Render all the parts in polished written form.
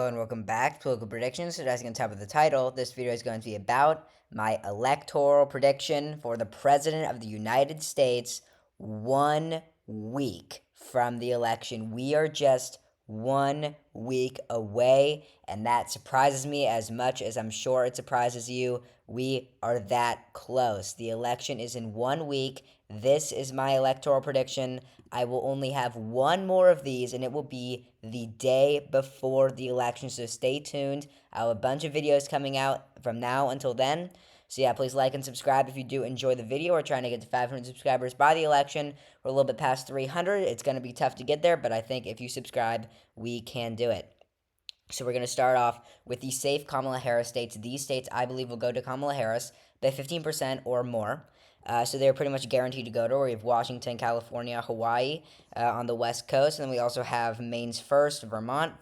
Hello and welcome back to Political Predictions. So as you can tell by the title, this video is going to be about my electoral prediction for the President of the United States 1 week from the election. We are just 1 week away, and that surprises me as much as I'm sure it surprises you. We are that close. The election is in 1 week. This is my electoral prediction. I will only have one more of these, and it will be the day before the election, so stay tuned. I have a bunch of videos coming out from now until then. So yeah, please like and subscribe if you do enjoy the video. We're trying to get to 500 subscribers by the election. We're a little bit past 300. It's going to be tough to get there, but I think if you subscribe, we can do it. So we're going to start off with the safe Kamala Harris states. These states, I believe, will go to Kamala Harris by 15% or more. So they're pretty much guaranteed to go to. We have Washington, California, Hawaii on the West Coast. And then we also have Maine's first, Vermont,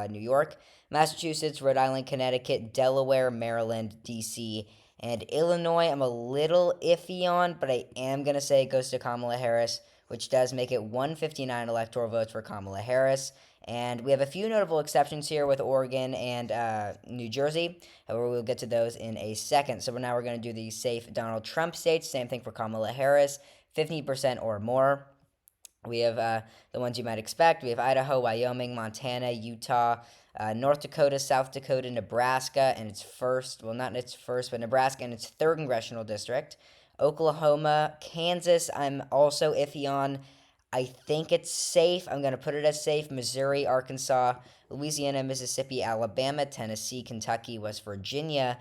New York, Massachusetts, Rhode Island, Connecticut, Delaware, Maryland, D.C., and Illinois. I'm a little iffy on, but I am going to say it goes to Kamala Harris, which does make it 159 electoral votes for Kamala Harris. And we have a few notable exceptions here with Oregon and New Jersey. However, we'll get to those in a second. So now we're going to do the safe Donald Trump states. Same thing for Kamala Harris, 50% or more. We have the ones you might expect. We have Idaho, Wyoming, Montana, Utah, North Dakota, South Dakota, Nebraska, and its first, well, not its first, but Nebraska and its third congressional district. Oklahoma, Kansas, I'm also iffy on. I think it's safe. I'm going to put it as safe. Missouri, Arkansas, Louisiana, Mississippi, Alabama, Tennessee, Kentucky, West Virginia.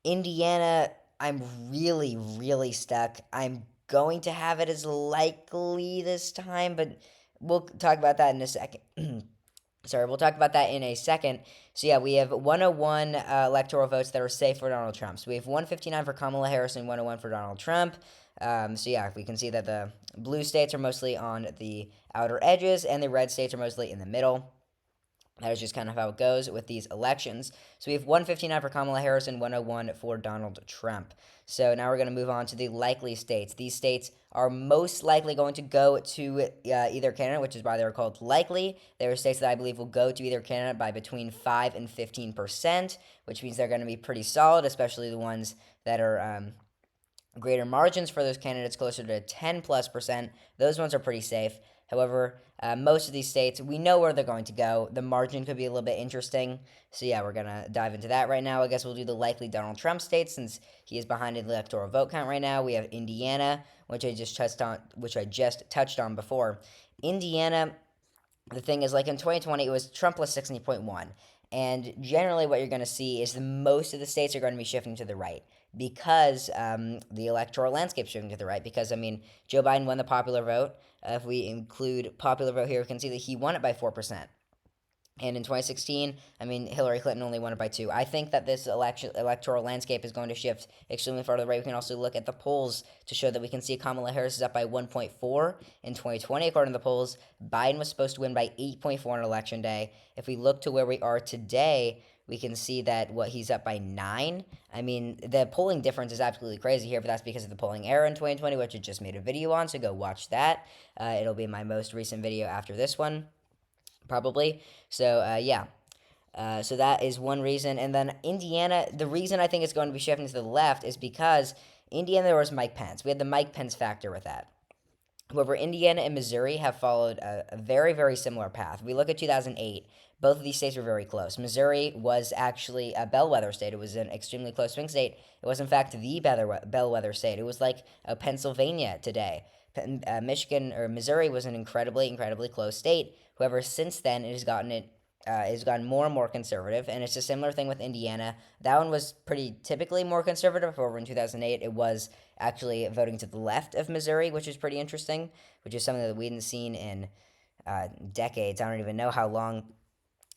Indiana, I'm really, really stuck. I'm going to have it as likely this time, but we'll talk about that in a second. Sorry, we'll talk about that in a second. So yeah, we have 101 electoral votes that are safe for Donald Trump. So we have 159 for Kamala Harris and 101 for Donald Trump. So yeah, we can see that the blue states are mostly on the outer edges, and the red states are mostly in the middle. That is just kind of how it goes with these elections. So we have 159 for Kamala Harris and 101 for Donald Trump. So now we're going to move on to the likely states. These states are most likely going to go to either candidate, which is why they're called likely. There are states that I believe will go to either candidate by between 5 and 15%, which means they're going to be pretty solid, especially the ones that are greater margins for those candidates, closer to 10+%. Those ones are pretty safe. However, most of these states, we know where they're going to go. The margin could be a little bit interesting. So yeah, we're going to dive into that right now. I guess we'll do the likely Donald Trump states since he is behind in the electoral vote count right now. We have Indiana, which I just touched on before. Indiana, the thing is, like in 2020, it was Trump plus 60.1. And generally, what you're going to see is most of the states are going to be shifting to the right because the electoral landscape is shifting to the right. Because, I mean, Joe Biden won the popular vote. If we include popular vote here, we can see that he won it by 4%. And in 2016, I mean, Hillary Clinton only won it by 2. I think that this electoral landscape is going to shift extremely far to the right. We can also look at the polls to show that we can see Kamala Harris is up by 1.4 in 2020, according to the polls. Biden was supposed to win by 8.4 on election day. If we look to where we are today, we can see that he's up by 9. I mean, the polling difference is absolutely crazy here, but that's because of the polling error in 2020, which I just made a video on, so go watch that. It'll be my most recent video after this one, probably. So, yeah. So that is one reason. And then Indiana, the reason I think it's going to be shifting to the left is because Indiana, there was Mike Pence. We had the Mike Pence factor with that. However, Indiana and Missouri have followed a very, very similar path. We look at 2008, both of these states were very close. Missouri was actually a bellwether state. It was an extremely close swing state. It was, in fact, the bellwether state. It was like Pennsylvania today. Michigan or Missouri was an incredibly, incredibly close state. However, since then, it has gotten more and more conservative, and it's a similar thing with Indiana. That one was pretty typically more conservative. However, in 2008, it was actually voting to the left of Missouri, which is pretty interesting, which is something that we hadn't seen in decades. I don't even know how long.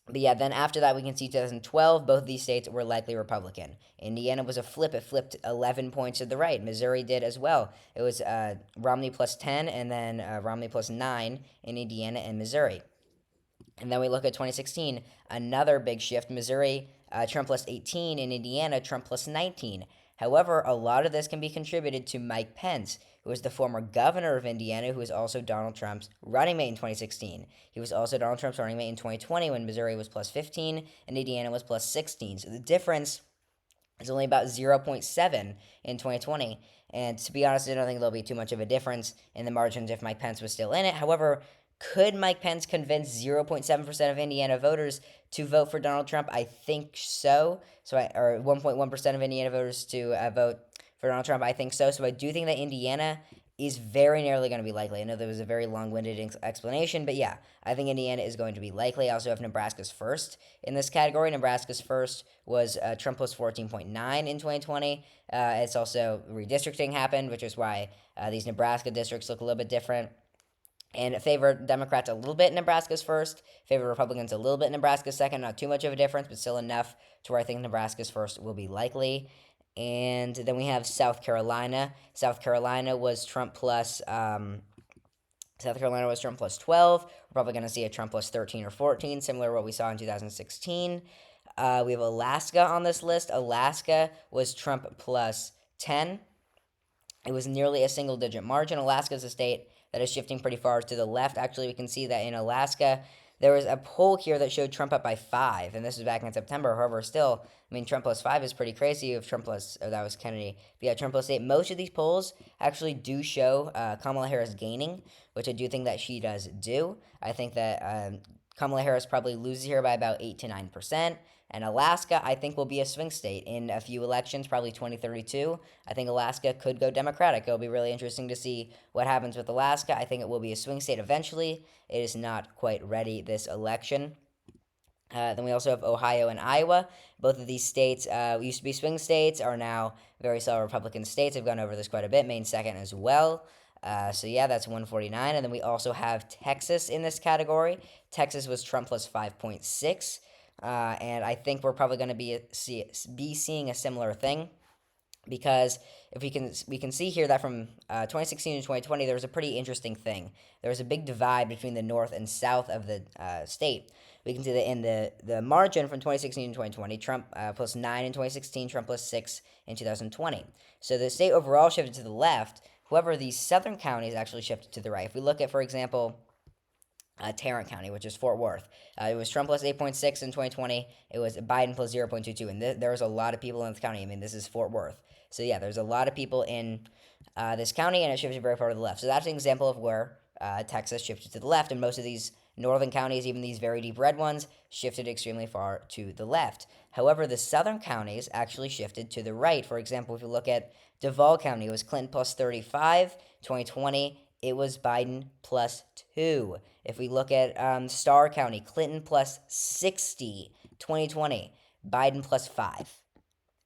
But yeah, then after that, we can see 2012, both of these states were likely Republican. Indiana was a flip. It flipped 11 points to the right. Missouri did as well. It was Romney plus 10 and then Romney plus 9 in Indiana and Missouri. And then we look at 2016, another big shift. Missouri, Trump plus 18. In Indiana, Trump plus 19. However, a lot of this can be contributed to Mike Pence, who was the former governor of Indiana, who was also Donald Trump's running mate in 2016. He was also Donald Trump's running mate in 2020 when Missouri was plus 15 and Indiana was plus 16. So the difference is only about zero point 0.7 in 2020. And to be honest, I don't think there'll be too much of a difference in the margins if Mike Pence was still in it. However, could Mike Pence convince 0.7% of Indiana voters to vote for Donald Trump? I think so. Or 1.1% of Indiana voters to vote for Donald Trump? I think so. So I do think that Indiana is very narrowly going to be likely. I know there was a very long-winded explanation, but yeah, I think Indiana is going to be likely. I also have Nebraska's first in this category. Nebraska's first was Trump plus 14.9 in 2020. It's also redistricting happened, which is why these Nebraska districts look a little bit different. And it favored Democrats a little bit in Nebraska's first, favored Republicans a little bit in Nebraska's second. Not too much of a difference, but still enough to where I think Nebraska's first will be likely. And then we have South Carolina. South Carolina was Trump plus 12. We're probably going to see a Trump plus 13 or 14, similar to what we saw in 2016. We have Alaska on this list. Alaska was Trump plus 10. It was nearly a single-digit margin. Alaska is a state that is shifting pretty far to the left. Actually, we can see that in Alaska, there was a poll here that showed Trump up by 5, and this was back in September. However, still, I mean, Trump plus 5 is pretty crazy. If Trump plus, that was Kennedy. But yeah, Trump plus 8. Most of these polls actually do show Kamala Harris gaining, which I do think that she does do. I think that Kamala Harris probably loses here by about 8 to 9%. And Alaska, I think, will be a swing state in a few elections, probably 2032. I think Alaska could go Democratic. It'll be really interesting to see what happens with Alaska. I think it will be a swing state eventually. It is not quite ready this election. Then we also have Ohio and Iowa. Both of these states used to be swing states, are now very solid Republican states. I've gone over this quite a bit. Maine second as well. So yeah, that's 149. And then we also have Texas in this category. Texas was Trump plus 5.6. And I think we're probably going to be seeing a similar thing, because if we can see here that from 2016 to 2020 there was a pretty interesting thing. There was a big divide between the north and south of the state. We can see that in the margin from 2016 to 2020, Trump plus 9 in 2016, Trump plus 6 in 2020. So the state overall shifted to the left. However, these southern counties actually shifted to the right. If we look at, for example, Tarrant County, which is Fort Worth. It was Trump plus 8.6 in 2020. It was Biden plus 0.22. And there was a lot of people in this county. I mean, this is Fort Worth. So, yeah, there's a lot of people in this county, and it shifted very far to the left. So that's an example of where Texas shifted to the left. And most of these northern counties, even these very deep red ones, shifted extremely far to the left. However, the southern counties actually shifted to the right. For example, if you look at Duval County, it was Clinton plus 35. 2020, it was Biden plus 2. If we look at Starr County, Clinton plus 60, 2020, Biden plus 5.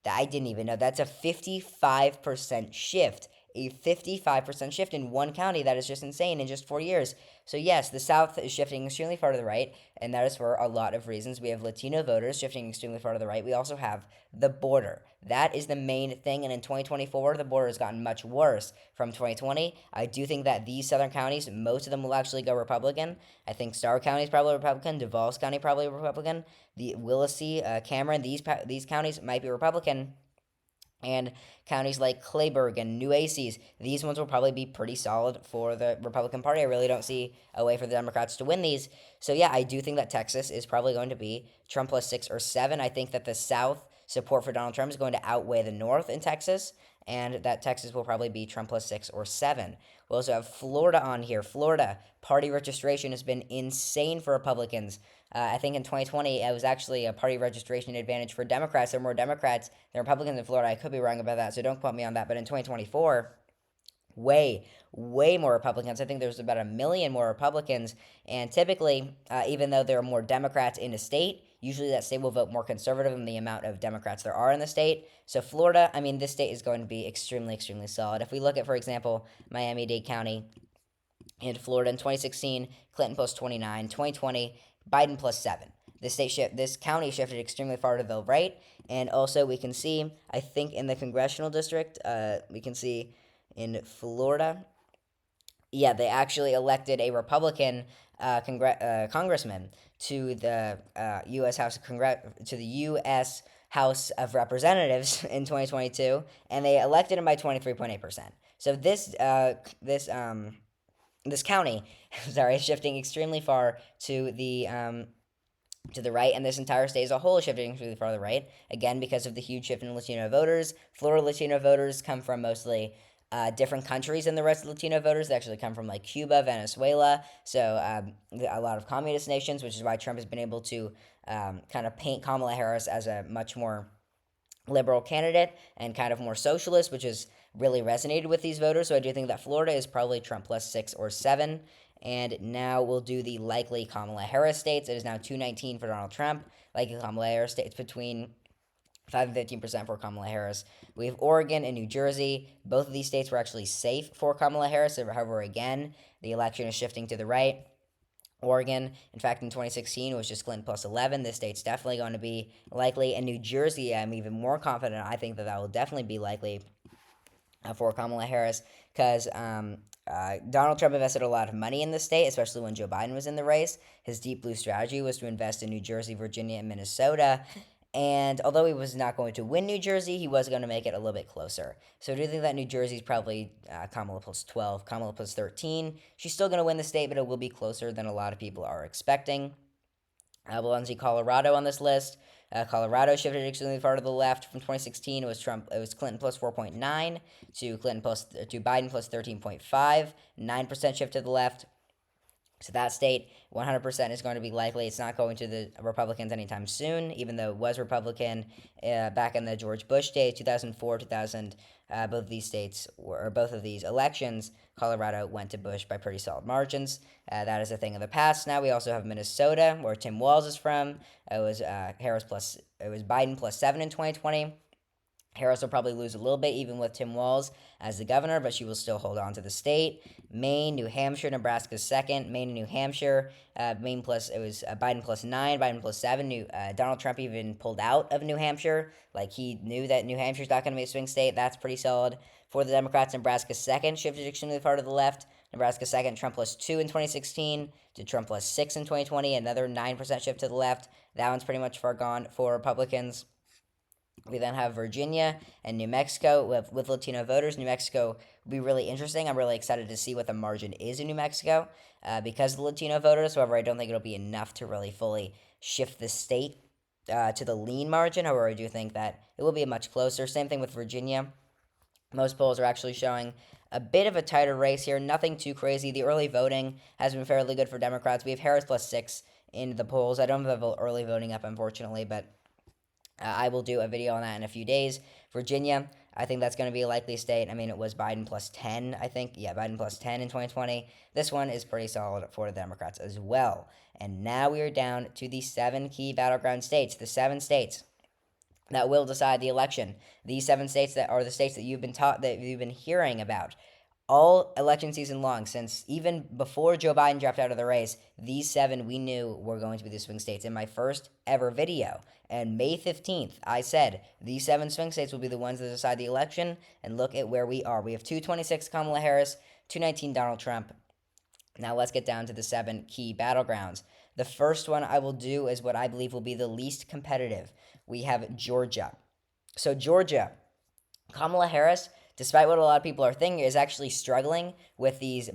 I didn't even know. That's a 55% shift. A 55% shift in one county. That is just insane in just 4 years. So yes, the South is shifting extremely far to the right, and that is for a lot of reasons. We have Latino voters shifting extremely far to the right. We also have the border. That is the main thing, and in 2024, the border has gotten much worse from 2020. I do think that these southern counties, most of them will actually go Republican. I think Starr County is probably Republican. Duval County probably Republican. The Willacy, Cameron, these counties might be Republican. And counties like Clayburgh and Nueces, these ones will probably be pretty solid for the Republican Party. I really don't see a way for the Democrats to win these. So yeah, I do think that Texas is probably going to be Trump plus 6 or 7. I think that the South support for Donald Trump is going to outweigh the North in Texas, and that Texas will probably be Trump plus 6 or 7. We also have Florida on here. Florida, party registration has been insane for Republicans. I think in 2020, it was actually a party registration advantage for Democrats. There were more Democrats than Republicans in Florida. I could be wrong about that, so don't quote me on that. But in 2024, way more Republicans. I think there's about 1 million more Republicans. And typically, even though there are more Democrats in a state, usually that state will vote more conservative than the amount of Democrats there are in the state. So Florida, I mean, this state is going to be extremely solid. If we look at, for example, Miami-Dade County in Florida in 2016, Clinton plus 29, 2020, Biden plus 7. This county shifted extremely far to the right. And also we can see, I think in the congressional district, we can see in Florida, yeah, they actually elected a Republican congressman to the U.S. House to the U.S. House of Representatives in 2022, and they elected him by 23.8%. So this county, sorry, is shifting extremely far to the right, and this entire state as a whole is shifting really far to the right, again, because of the huge shift in Latino voters. Florida Latino voters come from mostly different countries than the rest of Latino voters. They actually come from like Cuba, Venezuela, so a lot of communist nations, which is why Trump has been able to kind of paint Kamala Harris as a much more liberal candidate and kind of more socialist, which has really resonated with these voters. So I do think that Florida is probably Trump plus 6 or 7. And now we'll do the likely Kamala Harris states. It is now 219 for Donald Trump. Likely Kamala Harris states between 5 and 15% for Kamala Harris. We have Oregon and New Jersey. Both of these states were actually safe for Kamala Harris. However, again, the election is shifting to the right. Oregon, in fact, in 2016, was just Clinton plus 11. This state's definitely going to be likely. And New Jersey, I'm even more confident. I think that will definitely be likely for Kamala Harris because Donald Trump invested a lot of money in the state, especially when Joe Biden was in the race. His deep blue strategy was to invest in New Jersey, Virginia, and Minnesota. And although he was not going to win New Jersey, he was going to make it a little bit closer. So I do think that New Jersey is probably Kamala plus 12, Kamala plus 13. She's still going to win the state, but it will be closer than a lot of people are expecting. We'll see Colorado on this list. Colorado shifted extremely far to the left from 2016. It was Clinton plus 4.9 to Biden plus 13.5. 9% shift to the left. So that state, 100% is going to be likely. It's not going to the Republicans anytime soon, even though it was Republican back in the George Bush days, 2004, 2000. Both of these elections, Colorado went to Bush by pretty solid margins. That is a thing of the past. Now we also have Minnesota, where Tim Walz is from. It was Biden plus 7 in 2020. Harris will probably lose a little bit, even with Tim Walz as the governor, but she will still hold on to the state. Maine, New Hampshire, Nebraska's second. Maine and New Hampshire, Biden plus 9, Biden plus 7. Donald Trump even pulled out of New Hampshire. Like, he knew that New Hampshire's not going to be a swing state. That's pretty solid. For the Democrats, Nebraska's second shifted extremely far to the left. Nebraska second, Trump plus 2 in 2016 to Trump plus 6 in 2020. Another 9% shift to the left. That one's pretty much far gone for Republicans. We then have Virginia and New Mexico with Latino voters. New Mexico will be really interesting. I'm really excited to see what the margin is in New Mexico because of the Latino voters. However, I don't think it'll be enough to really fully shift the state to the lean margin. However, I do think that it will be much closer. Same thing with Virginia. Most polls are actually showing a bit of a tighter race here. Nothing too crazy. The early voting has been fairly good for Democrats. We have Harris plus 6 in the polls. I don't have early voting up, unfortunately, but I will do a video on that in a few days. Virginia, I think that's going to be a likely state. I mean, it was Biden plus 10, I think. Yeah, Biden plus 10 in 2020. This one is pretty solid for the Democrats as well. And now we are down to the 7 key battleground states, the 7 states that will decide the election. These 7 states that are the states that you've been hearing about all election season long, since even before Joe Biden dropped out of the race. These 7 we knew were going to be the swing states. In my first ever video, and May 15th, I said these 7 swing states will be the ones that decide the election, and look at where we are. We have 226 Kamala Harris, 219 Donald Trump. Now let's get down to the 7 key battlegrounds. The first one I will do is what I believe will be the least competitive. We have Georgia. So Georgia, Kamala Harris, despite what a lot of people are thinking, is actually struggling with these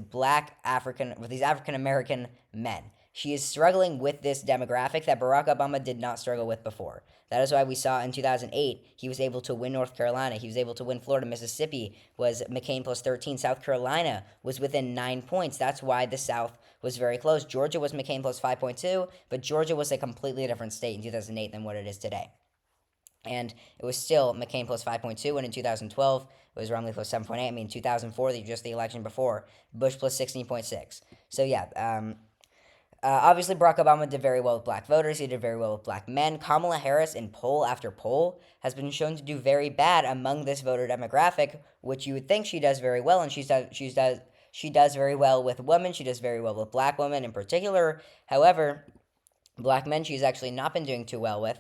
African American men. She is struggling with this demographic that Barack Obama did not struggle with before. That is why we saw in 2008, he was able to win North Carolina. He was able to win Florida. Mississippi was McCain plus 13. South Carolina was within 9 points. That's why the South was very close. Georgia was McCain plus 5.2, but Georgia was a completely different state in 2008 than what it is today. And it was still McCain plus 5.2, and in 2012, it was Romney plus 7.8. I mean, 2004, just the election before, Bush plus 16.6. So, yeah, obviously, Barack Obama did very well with black voters. He did very well with black men. Kamala Harris, in poll after poll, has been shown to do very bad among this voter demographic, which you would think she does very well, and she does very well with women. She does very well with black women in particular. However, black men she's actually not been doing too well with.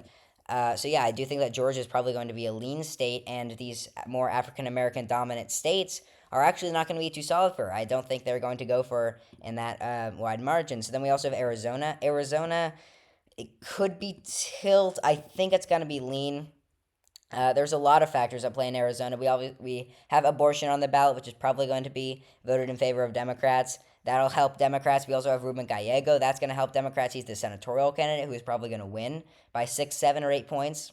So yeah, I do think that Georgia is probably going to be a lean state, and these more African American dominant states are actually not going to be too solid for her. I don't think they're going to go for in that wide margin. So then we also have Arizona. Arizona, it could be tilt. I think it's going to be lean. There's a lot of factors at play in Arizona. We have abortion on the ballot, which is probably going to be voted in favor of Democrats. That'll help Democrats. We also have Ruben Gallego. That's going to help Democrats. He's the senatorial candidate who is probably going to win by 6, 7, or 8 points.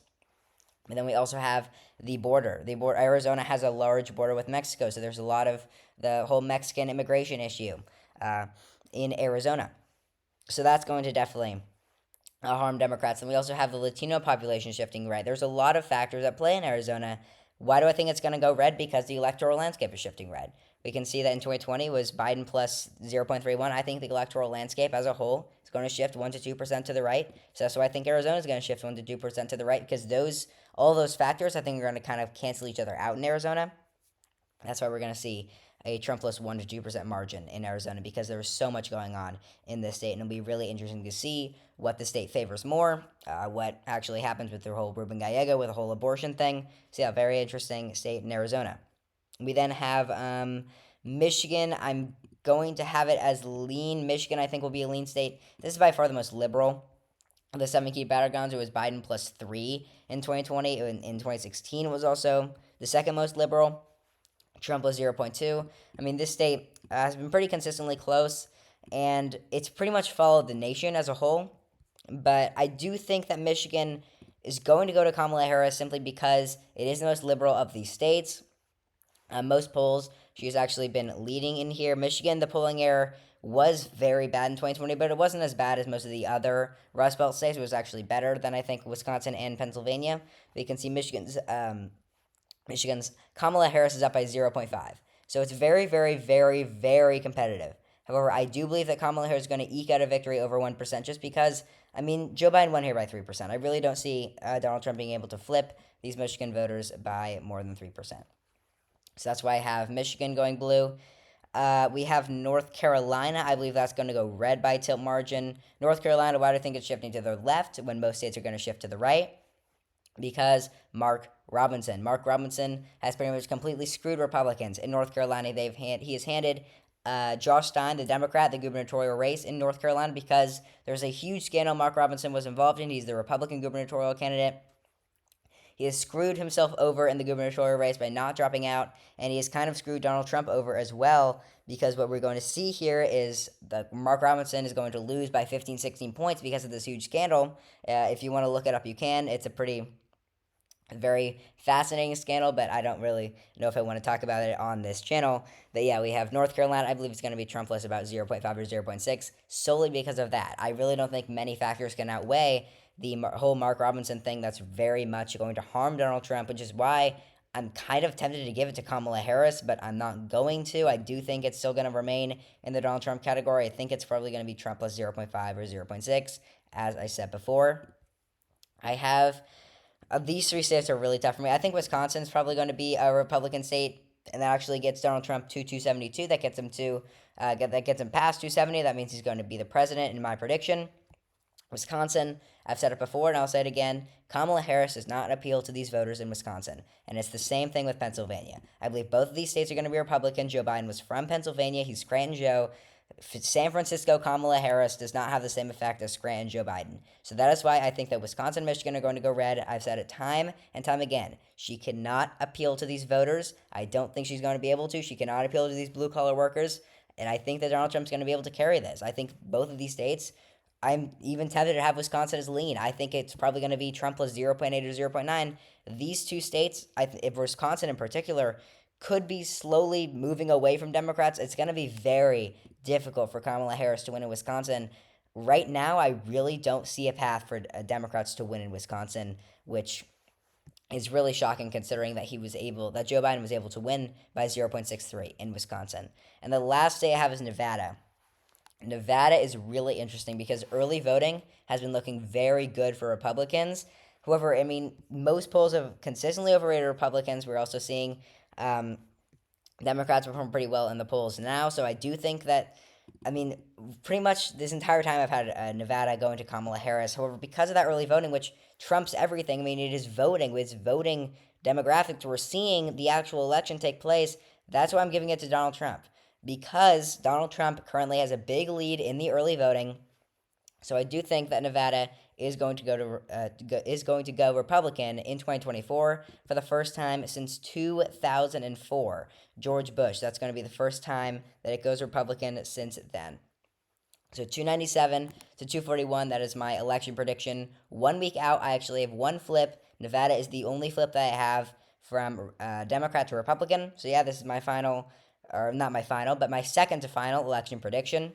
And then we also have the border. Arizona has a large border with Mexico, so there's a lot of the whole Mexican immigration issue uh, in Arizona. So that's going to definitely harm Democrats. And we also have the Latino population shifting right. There's a lot of factors at play in Arizona. Why do I think it's going to go red? Because the electoral landscape is shifting red. We can see that in 2020 was Biden plus 0.31. I think the electoral landscape as a whole is going to shift 1 to 2% to the right. So that's why I think Arizona is going to shift 1 to 2% to the right, because all those factors I think are going to kind of cancel each other out in Arizona. That's why we're going to see a Trump plus 1 to 2% margin in Arizona, because there's so much going on in this state. And it'll be really interesting to see what the state favors more, what actually happens with the whole Ruben Gallego, with the whole abortion thing. So, yeah, very interesting state in Arizona. We then have Michigan. I'm going to have it as lean. Michigan, I think, will be a lean state. This is by far the most liberal. The 7 key battlegrounds, it was Biden plus 3 in 2020. In 2016, it was also the second most liberal. Trump was 0.2. I mean, this state has been pretty consistently close, and it's pretty much followed the nation as a whole. But I do think that Michigan is going to go to Kamala Harris simply because it is the most liberal of these states. Most polls, she's actually been leading in here. Michigan, the polling error was very bad in 2020, but it wasn't as bad as most of the other Rust Belt states. It was actually better than, I think, Wisconsin and Pennsylvania. We can see Michigan's Kamala Harris is up by 0.5. So it's very, very, very, very competitive. However, I do believe that Kamala Harris is going to eke out a victory over 1% just because, I mean, Joe Biden won here by 3%. I really don't see Donald Trump being able to flip these Michigan voters by more than 3%. So that's why I have Michigan going blue. We have North Carolina. I believe that's going to go red by tilt margin. North Carolina, why do I think it's shifting to the left when most states are going to shift to the right? Because Mark Robinson has pretty much completely screwed Republicans in North Carolina. He has handed Josh Stein, the Democrat, the gubernatorial race in North Carolina, because there's a huge scandal Mark Robinson was involved in. He's the Republican gubernatorial candidate. He has screwed himself over in the gubernatorial race by not dropping out, and he has kind of screwed Donald Trump over as well, because what we're going to see here is that Mark Robinson is going to lose by 15, 16 points because of this huge scandal. If you want to look it up, you can. It's a very fascinating scandal, but I don't really know if I want to talk about it on this channel. But yeah, we have North Carolina. I believe it's going to be Trumpless about 0.5 or 0.6, solely because of that. I really don't think many factors can outweigh the whole Mark Robinson thing that's very much going to harm Donald Trump, which is why I'm kind of tempted to give it to Kamala Harris, but I'm not going to. I do think it's still going to remain in the Donald Trump category. I think it's probably going to be Trump plus 0.5 or 0.6, as I said before. I have these 3 states are really tough for me. I think Wisconsin's probably going to be a Republican state, and that actually gets Donald Trump to 272. That gets him past 270. That means he's going to be the president in my prediction. Wisconsin, I've said it before and I'll say it again, Kamala Harris does not appeal to these voters in Wisconsin. And it's the same thing with Pennsylvania. I believe both of these states are going to be Republican. Joe Biden was from Pennsylvania. He's Scranton Joe. San Francisco, Kamala Harris does not have the same effect as Scranton Joe Biden. So that is why I think that Wisconsin and Michigan are going to go red. I've said it time and time again. She cannot appeal to these voters. I don't think she's going to be able to. She cannot appeal to these blue-collar workers. And I think that Donald Trump's going to be able to carry this. I think both of these states, I'm even tempted to have Wisconsin as lean. I think it's probably going to be Trump plus 0.8 or 0.9. These 2 states, if Wisconsin in particular, could be slowly moving away from Democrats. It's going to be very difficult for Kamala Harris to win in Wisconsin. Right now, I really don't see a path for Democrats to win in Wisconsin, which is really shocking considering that Joe Biden was able to win by 0.63 in Wisconsin. And the last state I have is Nevada. Nevada is really interesting because early voting has been looking very good for Republicans. However, I mean, most polls have consistently overrated Republicans. We're also seeing Democrats perform pretty well in the polls now. So I do think that, I mean, pretty much this entire time I've had Nevada going to Kamala Harris. However, because of that early voting, which trumps everything, I mean, it is voting. It's voting demographics. We're seeing the actual election take place. That's why I'm giving it to Donald Trump, because Donald Trump currently has a big lead in the early voting. So I do think that Nevada is going to go Republican in 2024 for the first time since 2004. George Bush. That's going to be the first time that it goes Republican since then. So 297 to 241, that is my election prediction. 1 week out, I actually have one flip. Nevada is the only flip that I have from Democrat to Republican. So yeah, this is my final, or not my final, but my second to final election prediction.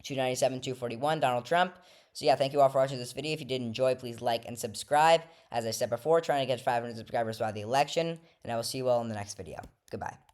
297, 241, Donald Trump. So yeah, thank you all for watching this video. If you did enjoy, please like and subscribe. As I said before, trying to get 500 subscribers by the election. And I will see you all in the next video. Goodbye.